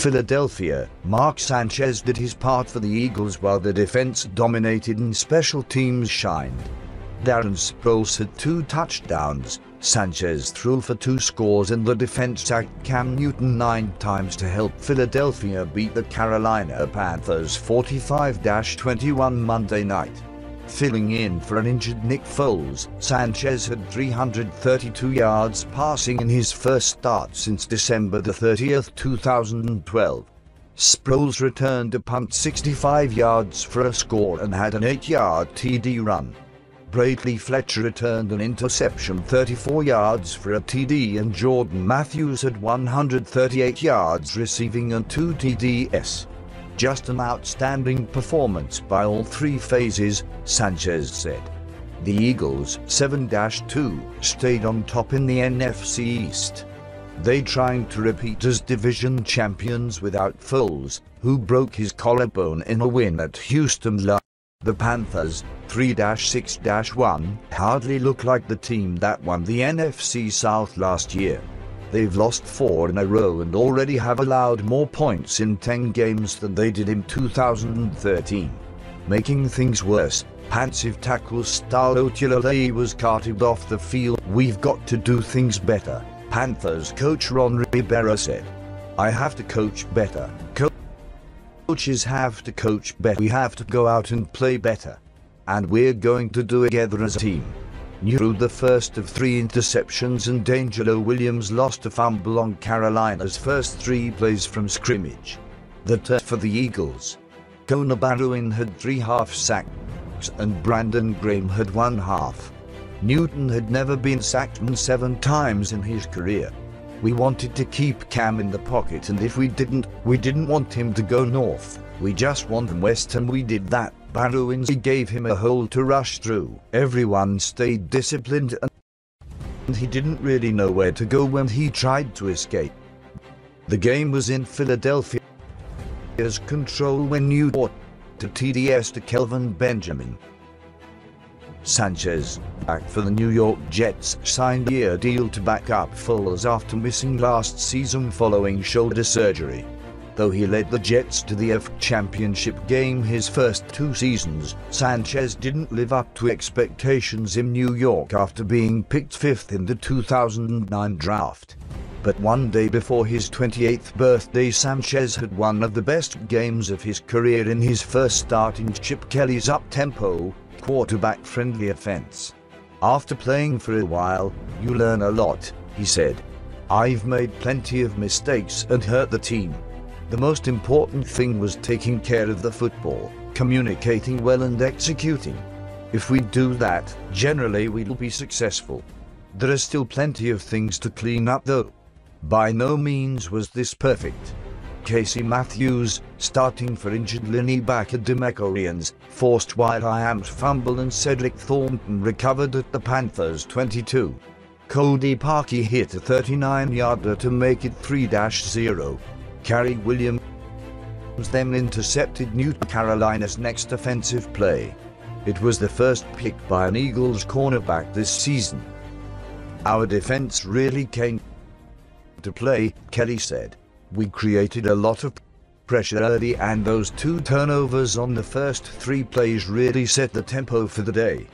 Philadelphia, Mark Sanchez did his part for the Eagles while the defense dominated and special teams shined. Darren Sproles had 2 touchdowns, Sanchez threw for 2 scores, and the defense sacked Cam Newton 9 times to help Philadelphia beat the Carolina Panthers 45-21 Monday night. Filling in for an injured Nick Foles, Sanchez had 332 yards passing in his first start since December 30, 2012. Sproles returned a punt 65 yards for a score and had an 8-yard TD run. Brady Fletcher returned an interception 34 yards for a TD, and Jordan Matthews had 138 yards receiving and 2 TDs. Just an outstanding performance by all 3 phases, Sanchez said. The Eagles, 7-2, stayed on top in the NFC East. They trying to repeat as division champions without Foles, who broke his collarbone in a win at Houston. The Panthers, 3-6-1, hardly look like the team that won the NFC South last year. They've lost 4 in a row and already have allowed more points in 10 games than they did in 2013. Making things worse, Panthers tackle Star Otulele was carted off the field. "We've got to do things better," Panthers coach Ron Rivera said. "I have to coach better. Coaches have to coach better. We have to go out and play better. And we're going to do it together as a team." Threw the first of 3 interceptions, and D'Angelo Williams lost a fumble on Carolina's first 3 plays from scrimmage. The ther for the Eagles. Kona Barwin had 3 half sacks and Brandon Graham had 1 half. Newton had never been sacked 7 times in his career. "We wanted to keep Cam in the pocket, and if we didn't want him to go north. We just want him west, and we did that." Barwin gave him a hole to rush through. "Everyone stayed disciplined, and he didn't really know where to go when he tried to escape." The game was in Philadelphia's control when Newton brought to TDS to Kelvin Benjamin. Sanchez, back for the New York Jets, signed a year deal to back up Foles after missing last season following shoulder surgery. Though he led the Jets to the AFC Championship game his first 2 seasons, Sanchez didn't live up to expectations in New York after being picked 5th in the 2009 draft. But one day before his 28th birthday, Sanchez had one of the best games of his career in his first start in Chip Kelly's up-tempo, quarterback-friendly offense. "After playing for a while, you learn a lot," he said. "I've made plenty of mistakes and hurt the team. The most important thing was taking care of the football, communicating well and executing. If we do that, generally we'll be successful. There are still plenty of things to clean up though. By no means was this perfect." Casey Matthews, starting for injured linebacker DeMeco Ryans, forced Will.i.am's fumble, and Cedric Thornton recovered at the Panthers' 22. Cody Parkey hit a 39-yarder to make it 3-0. Kerry Williams then intercepted Newton, Carolina's next offensive play. It was the first pick by an Eagles cornerback this season. "Our defense really came to play," Kelly said. "We created a lot of pressure early, and those 2 turnovers on the first 3 plays really set the tempo for the day."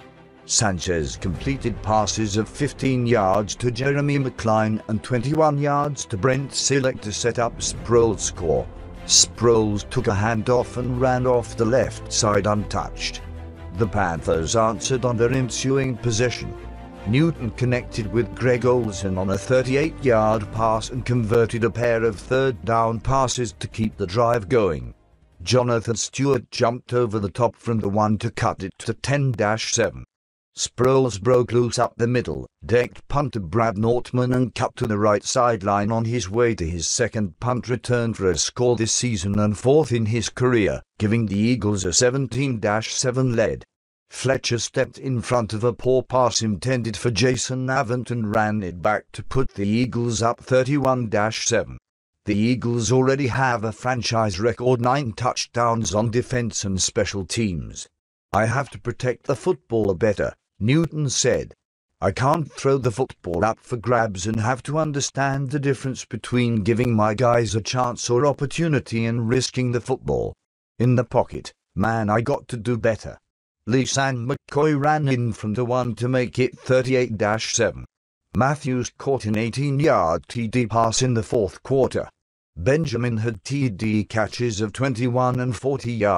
Sanchez completed passes of 15 yards to Jeremy McCline and 21 yards to Brent Selleck to set up Sproles' score. Sproles took a handoff and ran off the left side untouched. The Panthers answered on their ensuing possession. Newton connected with Greg Olsen on a 38-yard pass and converted a pair of 3rd down passes to keep the drive going. Jonathan Stewart jumped over the top from the 1 to cut it to 10-7. Sproles broke loose up the middle, decked punter Brad Nortman, and cut to the right sideline on his way to his 2nd punt return for a score this season and 4th in his career, giving the Eagles a 17-7 lead. Fletcher stepped in front of a poor pass intended for Jason Avant and ran it back to put the Eagles up 31-7. The Eagles already have a franchise record 9 touchdowns on defense and special teams. "I have to protect the football better," Newton said. I can't throw the football up for grabs and have to understand the difference between giving my guys a chance or opportunity and risking the football. In the pocket, man, I got to do better. LeSean McCoy ran in from the 1 to make it 38-7. Matthews caught an 18-yard TD pass in the fourth quarter. Benjamin had TD catches of 21 and 40 yards.